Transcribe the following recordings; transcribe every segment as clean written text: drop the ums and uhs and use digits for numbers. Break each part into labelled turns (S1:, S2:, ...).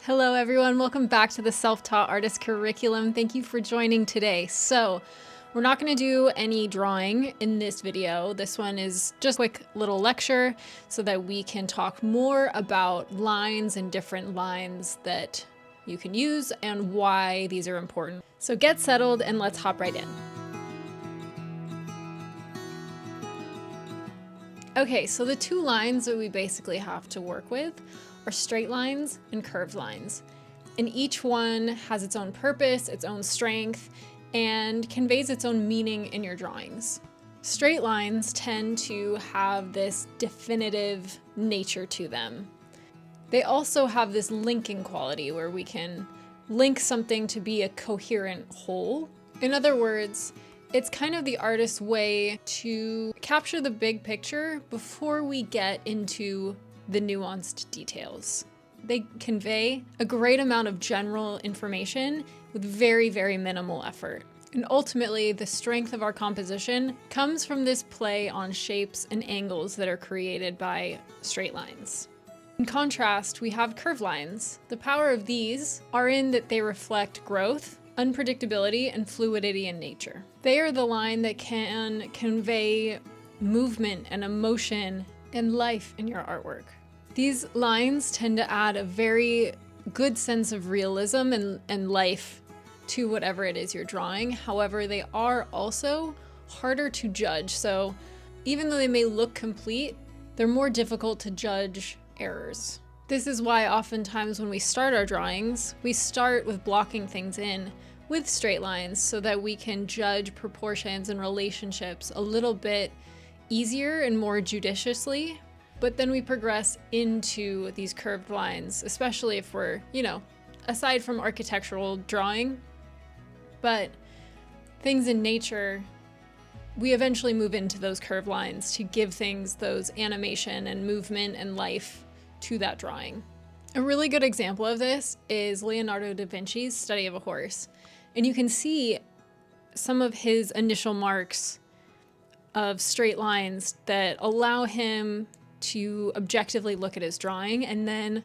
S1: Hello everyone, welcome back to the Self-Taught Artist Curriculum. Thank you for joining today. So we're not going to do any drawing in this video. This one is just a quick little lecture so that we can talk more about lines and different lines that you can use and why these are important. So get settled and let's hop right in. Okay, so the two lines that we basically have to work with are straight lines and curved lines. And each one has its own purpose, its own strength, and conveys its own meaning in your drawings. Straight lines tend to have this definitive nature to them. They also have this linking quality where we can link something to be a coherent whole. In other words, it's kind of the artist's way to capture the big picture before we get into the nuanced details. They convey a great amount of general information with very, very minimal effort. And ultimately, the strength of our composition comes from this play on shapes and angles that are created by straight lines. In contrast, we have curved lines. The power of these are in that they reflect growth, unpredictability, and fluidity in nature. They are the line that can convey movement and emotion and life in your artwork. These lines tend to add a very good sense of realism and life to whatever it is you're drawing. However, they are also harder to judge. So even though they may look complete, they're more difficult to judge errors. This is why oftentimes when we start our drawings, we start with blocking things in with straight lines so that we can judge proportions and relationships a little bit easier and more judiciously. But then we progress into these curved lines, especially if we're, aside from architectural drawing, but things in nature, we eventually move into those curved lines to give things those animation and movement and life to that drawing. A really good example of this is Leonardo da Vinci's Study of a Horse. And you can see some of his initial marks of straight lines that allow him to objectively look at his drawing, and then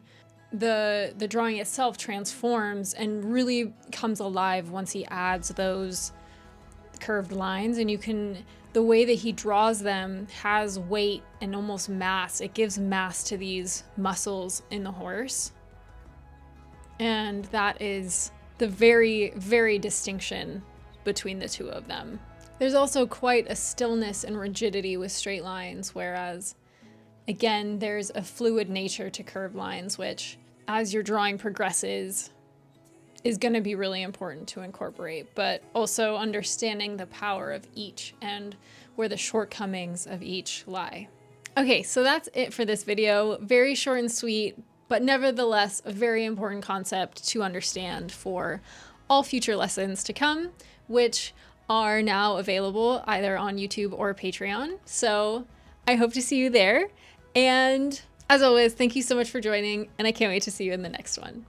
S1: the drawing itself transforms and really comes alive once he adds those curved lines. And the way that he draws them has weight and almost mass. It gives mass to these muscles in the horse. And that is the very, very distinction between the two of them. There's also quite a stillness and rigidity with straight lines, whereas, again, there's a fluid nature to curved lines, which, as your drawing progresses, is going to be really important to incorporate, but also understanding the power of each and where the shortcomings of each lie. Okay, so that's it for this video. Very short and sweet, but nevertheless a very important concept to understand for all future lessons to come, which are now available either on YouTube or Patreon. So I hope to see you there. And as always, thank you so much for joining, and I can't wait to see you in the next one.